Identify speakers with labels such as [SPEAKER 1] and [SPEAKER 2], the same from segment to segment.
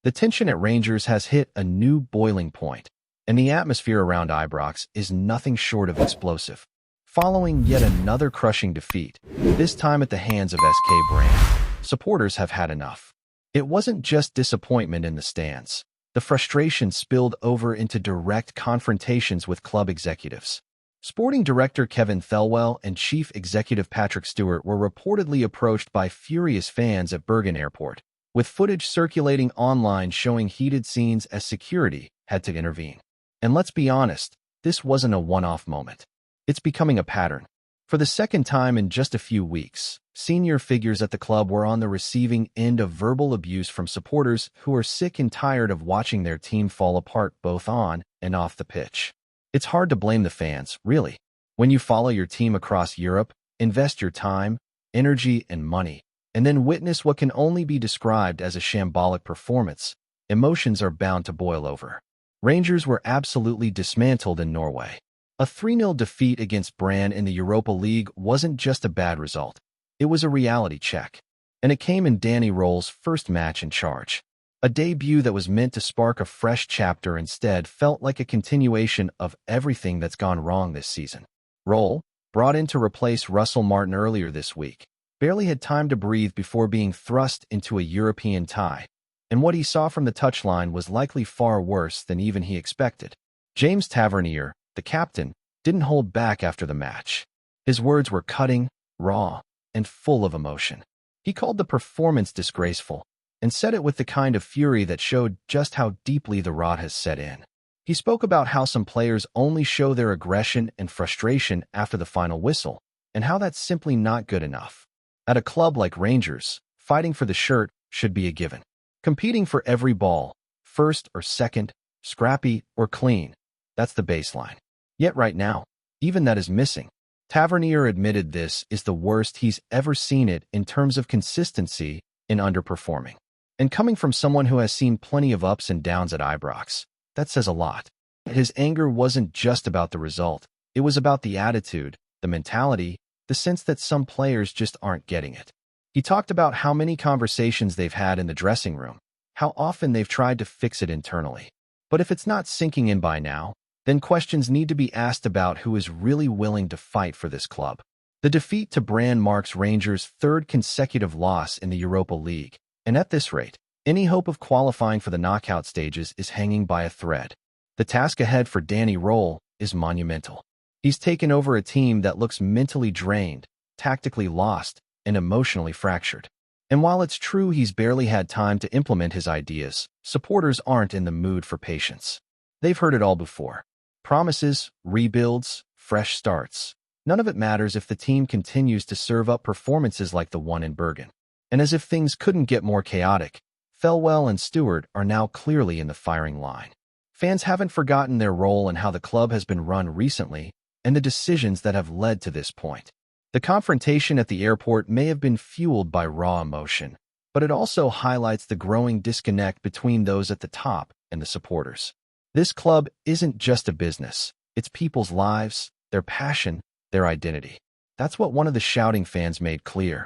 [SPEAKER 1] The tension at Rangers has hit a new boiling point, and the atmosphere around Ibrox is nothing short of explosive. Following yet another crushing defeat, this time at the hands of SK Brand, supporters have had enough. It wasn't just disappointment in the stands. The frustration spilled over into direct confrontations with club executives. Sporting director Kevin Thelwell and chief executive Patrick Stewart were reportedly approached by furious fans at Bergen Airport, with footage circulating online showing heated scenes as security had to intervene. And let's be honest, this wasn't a one-off moment. It's becoming a pattern. For the second time in just a few weeks, senior figures at the club were on the receiving end of verbal abuse from supporters who are sick and tired of watching their team fall apart both on and off the pitch. It's hard to blame the fans, really. When you follow your team across Europe, invest your time, energy, and money, and then witness what can only be described as a shambolic performance, emotions are bound to boil over. Rangers were absolutely dismantled in Norway. A 3-0 defeat against Brann in the Europa League wasn't just a bad result. It was a reality check. And it came in Danny Roll's first match in charge. A debut that was meant to spark a fresh chapter instead felt like a continuation of everything that's gone wrong this season. Roll, brought in to replace Russell Martin earlier this week, barely had time to breathe before being thrust into a European tie. And what he saw from the touchline was likely far worse than even he expected. James Tavernier, the captain, didn't hold back after the match. His words were cutting, raw, and full of emotion. He called the performance disgraceful, and said it with the kind of fury that showed just how deeply the rot has set in. He spoke about how some players only show their aggression and frustration after the final whistle, and how that's simply not good enough. At a club like Rangers, fighting for the shirt should be a given. Competing for every ball, first or second, scrappy or clean, that's the baseline. Yet right now, even that is missing. Tavernier admitted this is the worst he's ever seen it in terms of consistency in underperforming. And coming from someone who has seen plenty of ups and downs at Ibrox, that says a lot. His anger wasn't just about the result. It was about the attitude, the mentality, the sense that some players just aren't getting it. He talked about how many conversations they've had in the dressing room, how often they've tried to fix it internally. But if it's not sinking in by now, then questions need to be asked about who is really willing to fight for this club. The defeat to Brann marks Rangers' third consecutive loss in the Europa League, and at this rate, any hope of qualifying for the knockout stages is hanging by a thread. The task ahead for Danny Roll is monumental. He's taken over a team that looks mentally drained, tactically lost, and emotionally fractured. And while it's true he's barely had time to implement his ideas, supporters aren't in the mood for patience. They've heard it all before. Promises, rebuilds, fresh starts. None of it matters if the team continues to serve up performances like the one in Bergen. And as if things couldn't get more chaotic, Thelwell and Stewart are now clearly in the firing line. Fans haven't forgotten their role in how the club has been run recently and the decisions that have led to this point. The confrontation at the airport may have been fueled by raw emotion, but it also highlights the growing disconnect between those at the top and the supporters. This club isn't just a business. It's people's lives, their passion, their identity. That's what one of the shouting fans made clear.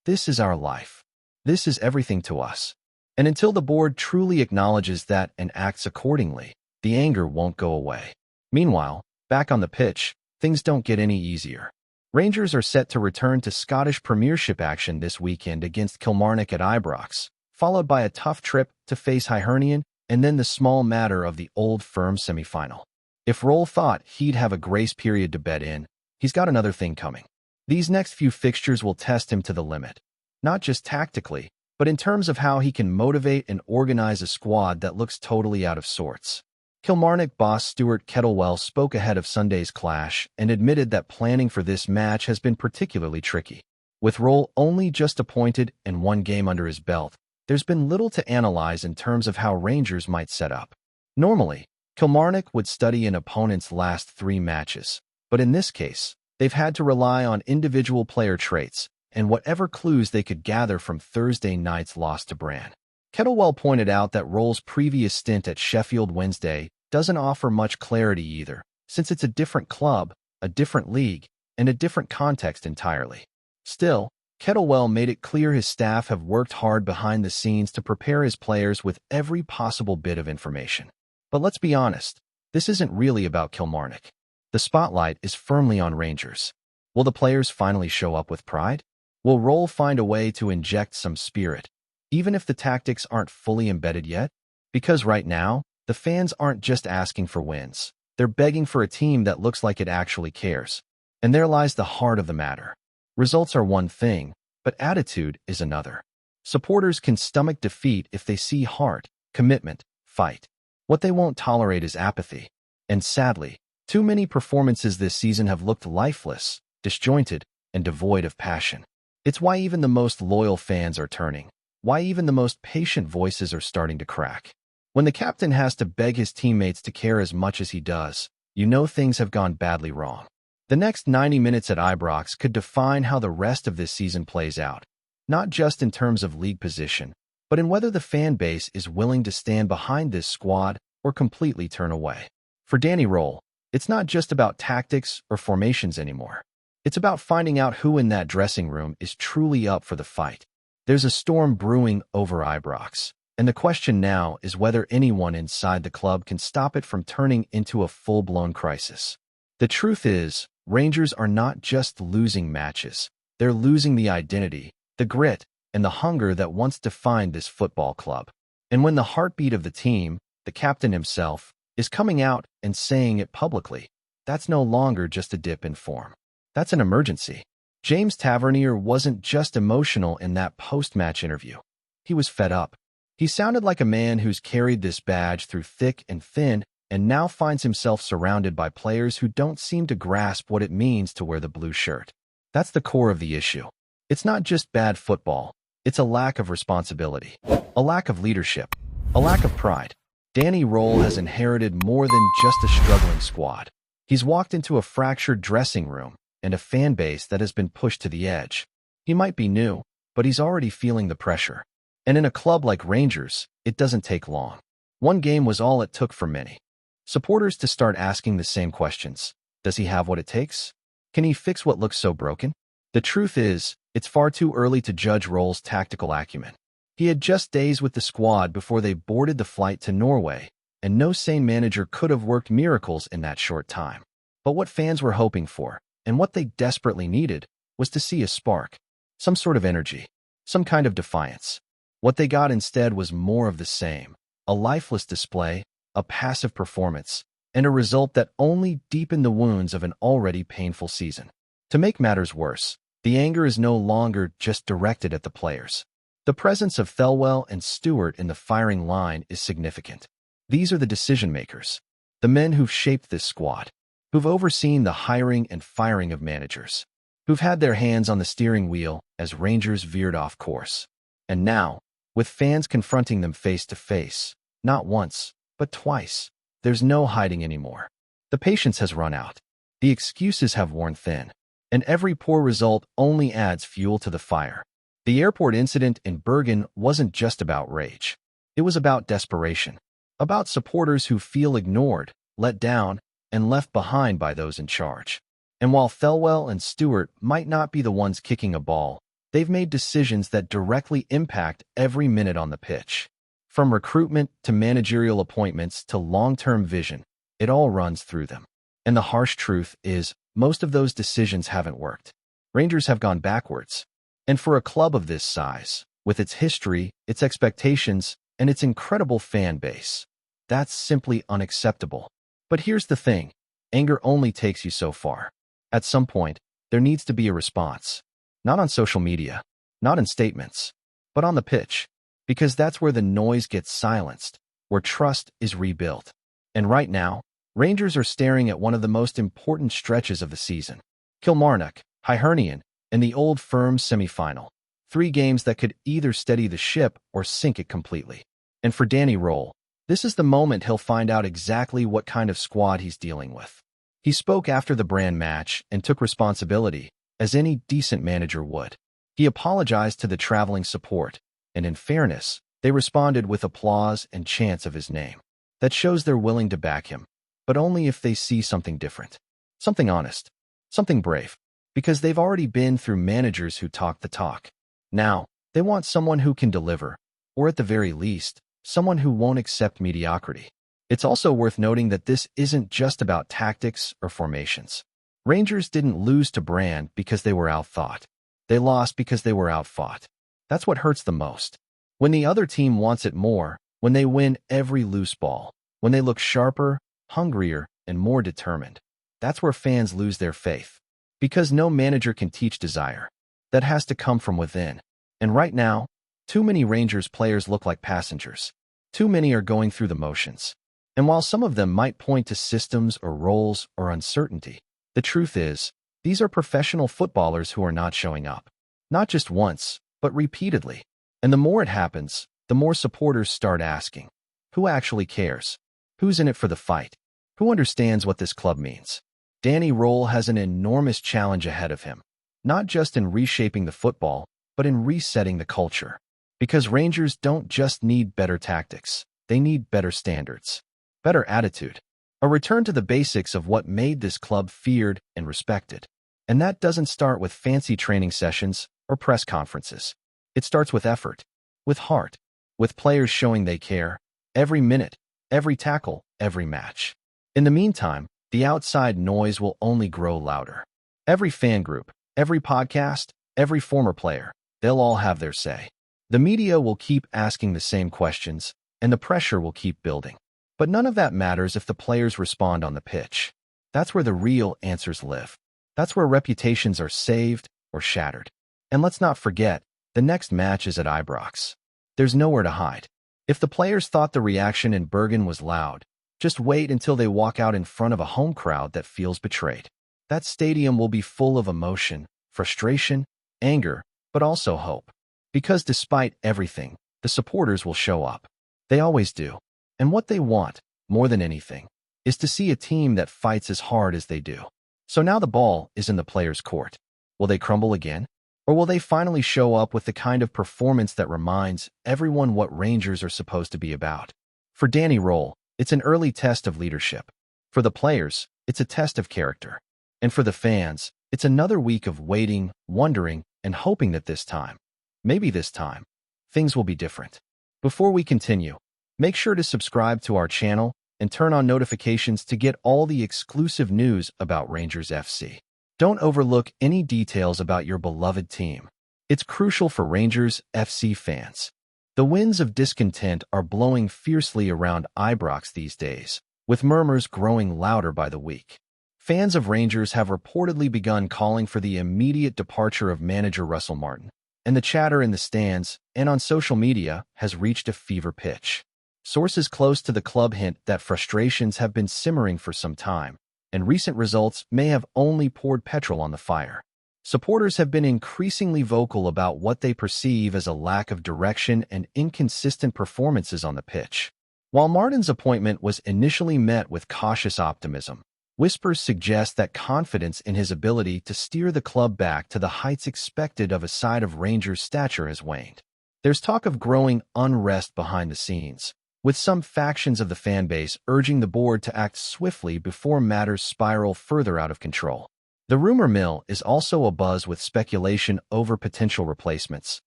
[SPEAKER 1] This is our life. This is everything to us. And until the board truly acknowledges that and acts accordingly, the anger won't go away. Meanwhile, back on the pitch, things don't get any easier. Rangers are set to return to Scottish Premiership action this weekend against Kilmarnock at Ibrox, followed by a tough trip to face Hibernian and then the small matter of the Old Firm semi-final. If Roll thought he'd have a grace period to bed in, he's got another thing coming. These next few fixtures will test him to the limit, not just tactically, but in terms of how he can motivate and organize a squad that looks totally out of sorts. Kilmarnock boss Stuart Kettlewell spoke ahead of Sunday's clash and admitted that planning for this match has been particularly tricky. With Roll only just appointed and one game under his belt, there's been little to analyze in terms of how Rangers might set up. Normally, Kilmarnock would study an opponent's last 3 matches, but in this case, they've had to rely on individual player traits and whatever clues they could gather from Thursday night's loss to Brann. Kettlewell pointed out that Roll's previous stint at Sheffield Wednesday doesn't offer much clarity either, since it's a different club, a different league, and a different context entirely. Still, Kettlewell made it clear his staff have worked hard behind the scenes to prepare his players with every possible bit of information. But let's be honest, this isn't really about Kilmarnock. The spotlight is firmly on Rangers. Will the players finally show up with pride? Will Roll find a way to inject some spirit, even if the tactics aren't fully embedded yet? Because right now, the fans aren't just asking for wins. They're begging for a team that looks like it actually cares. And there lies the heart of the matter. Results are one thing, but attitude is another. Supporters can stomach defeat if they see heart, commitment, fight. What they won't tolerate is apathy. And sadly, too many performances this season have looked lifeless, disjointed, and devoid of passion. It's why even the most loyal fans are turning. Why even the most patient voices are starting to crack. When the captain has to beg his teammates to care as much as he does, you know things have gone badly wrong. The next 90 minutes at Ibrox could define how the rest of this season plays out, not just in terms of league position, but in whether the fan base is willing to stand behind this squad or completely turn away. For Danny Roll, it's not just about tactics or formations anymore. It's about finding out who in that dressing room is truly up for the fight. There's a storm brewing over Ibrox, and the question now is whether anyone inside the club can stop it from turning into a full-blown crisis. The truth is, Rangers are not just losing matches. They're losing the identity, the grit, and the hunger that once defined this football club. And when the heartbeat of the team, the captain himself, is coming out and saying it publicly, that's no longer just a dip in form. That's an emergency. James Tavernier wasn't just emotional in that post-match interview. He was fed up. He sounded like a man who's carried this badge through thick and thin and now finds himself surrounded by players who don't seem to grasp what it means to wear the blue shirt. That's the core of the issue. It's not just bad football. It's a lack of responsibility, a lack of leadership, a lack of pride. Danny Roll has inherited more than just a struggling squad. He's walked into a fractured dressing room and a fan base that has been pushed to the edge. He might be new, but he's already feeling the pressure. And in a club like Rangers, it doesn't take long. One game was all it took for many supporters to start asking the same questions. Does he have what it takes? Can he fix what looks so broken? The truth is, it's far too early to judge Roll's tactical acumen. He had just days with the squad before they boarded the flight to Norway, and no sane manager could have worked miracles in that short time. But what fans were hoping for, and what they desperately needed, was to see a spark, some sort of energy, some kind of defiance. What they got instead was more of the same, a lifeless display, a passive performance, and a result that only deepened the wounds of an already painful season. To make matters worse, the anger is no longer just directed at the players. The presence of Thelwell and Stewart in the firing line is significant. These are the decision-makers, the men who've shaped this squad, who've overseen the hiring and firing of managers, who've had their hands on the steering wheel as Rangers veered off course. And now, with fans confronting them face to face, not once, but twice, there's no hiding anymore. The patience has run out. The excuses have worn thin. And every poor result only adds fuel to the fire. The airport incident in Bergen wasn't just about rage. It was about desperation. About supporters who feel ignored, let down, and left behind by those in charge. And while Thelwell and Stewart might not be the ones kicking a ball, they've made decisions that directly impact every minute on the pitch. From recruitment to managerial appointments to long-term vision, it all runs through them. And the harsh truth is, most of those decisions haven't worked. Rangers have gone backwards. And for a club of this size, with its history, its expectations, and its incredible fan base, that's simply unacceptable. But here's the thing, anger only takes you so far. At some point, there needs to be a response. Not on social media, not in statements, but on the pitch. Because that's where the noise gets silenced, where trust is rebuilt. And right now, Rangers are staring at one of the most important stretches of the season. Kilmarnock, Hibernian, and the Old Firm semi-final. 3 games that could either steady the ship or sink it completely. And for Danny Roll, this is the moment he'll find out exactly what kind of squad he's dealing with. He spoke after the Brand match and took responsibility, as any decent manager would. He apologized to the traveling support, and in fairness, they responded with applause and chants of his name. That shows they're willing to back him, but only if they see something different, something honest, something brave. because they've already been through managers who talk the talk. Now, they want someone who can deliver, or at the very least, someone who won't accept mediocrity. It's also worth noting that this isn't just about tactics or formations. Rangers didn't lose to Brand because they were outthought. They lost because they were outfought. That's what hurts the most. When the other team wants it more, when they win every loose ball, when they look sharper, hungrier, and more determined, that's where fans lose their faith. Because no manager can teach desire. That has to come from within. And right now, too many Rangers players look like passengers. Too many are going through the motions. And while some of them might point to systems or roles or uncertainty, the truth is, these are professional footballers who are not showing up. Not just once, but repeatedly. And the more it happens, the more supporters start asking, who actually cares? Who's in it for the fight? Who understands what this club means? Danny Roll has an enormous challenge ahead of him, not just in reshaping the football, but in resetting the culture. Because Rangers don't just need better tactics, they need better standards, better attitude, a return to the basics of what made this club feared and respected. And that doesn't start with fancy training sessions or press conferences. It starts with effort, with heart, with players showing they care, every minute, every tackle, every match. In the meantime, the outside noise will only grow louder. Every fan group, every podcast, every former player, they'll all have their say. The media will keep asking the same questions, and the pressure will keep building. But none of that matters if the players respond on the pitch. That's where the real answers live. That's where reputations are saved or shattered. And let's not forget, the next match is at Ibrox. There's nowhere to hide. If the players thought the reaction in Bergen was loud, just wait until they walk out in front of a home crowd that feels betrayed. That stadium will be full of emotion, frustration, anger, but also hope. Because despite everything, the supporters will show up. They always do. And what they want, more than anything, is to see a team that fights as hard as they do. So now the ball is in the players' court. Will they crumble again? Or will they finally show up with the kind of performance that reminds everyone what Rangers are supposed to be about? For Danny Roll, it's an early test of leadership. For the players, it's a test of character. And for the fans, it's another week of waiting, wondering, and hoping that this time, maybe this time, things will be different. Before we continue, make sure to subscribe to our channel and turn on notifications to get all the exclusive news about Rangers FC. Don't overlook any details about your beloved team. It's crucial for Rangers FC fans. The winds of discontent are blowing fiercely around Ibrox these days, with murmurs growing louder by the week. Fans of Rangers have reportedly begun calling for the immediate departure of manager Russell Martin, and the chatter in the stands and on social media has reached a fever pitch. Sources close to the club hint that frustrations have been simmering for some time, and recent results may have only poured petrol on the fire. Supporters have been increasingly vocal about what they perceive as a lack of direction and inconsistent performances on the pitch. While Martin's appointment was initially met with cautious optimism, whispers suggest that confidence in his ability to steer the club back to the heights expected of a side of Rangers' stature has waned. There's talk of growing unrest behind the scenes, with some factions of the fan base urging the board to act swiftly before matters spiral further out of control. The rumor mill is also abuzz with speculation over potential replacements,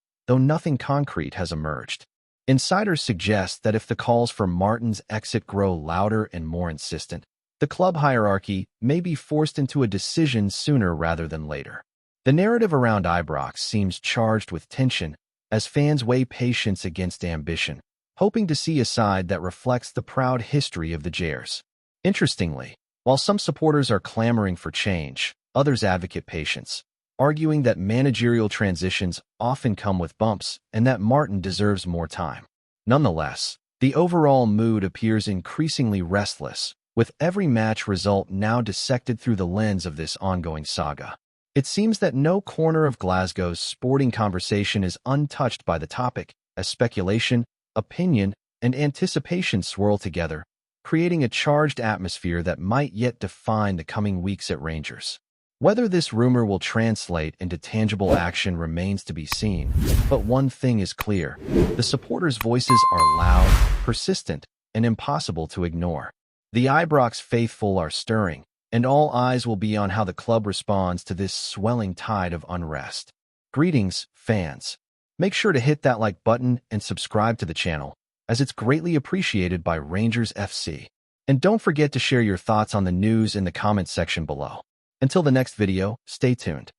[SPEAKER 1] though nothing concrete has emerged. Insiders suggest that if the calls for Martin's exit grow louder and more insistent, the club hierarchy may be forced into a decision sooner rather than later. The narrative around Ibrox seems charged with tension as fans weigh patience against ambition, hoping to see a side that reflects the proud history of the Jers. Interestingly, while some supporters are clamoring for change, others advocate patience, arguing that managerial transitions often come with bumps and that Martin deserves more time. Nonetheless, the overall mood appears increasingly restless, with every match result now dissected through the lens of this ongoing saga. It seems that no corner of Glasgow's sporting conversation is untouched by the topic, as speculation, opinion, and anticipation swirl together, creating a charged atmosphere that might yet define the coming weeks at Rangers. Whether this rumor will translate into tangible action remains to be seen, but one thing is clear: the supporters' voices are loud, persistent, and impossible to ignore. The Ibrox faithful are stirring, and all eyes will be on how the club responds to this swelling tide of unrest. Greetings, fans. Make sure to hit that like button and subscribe to the channel, as it's greatly appreciated by Rangers FC. And don't forget to share your thoughts on the news in the comments section below. Until the next video, stay tuned.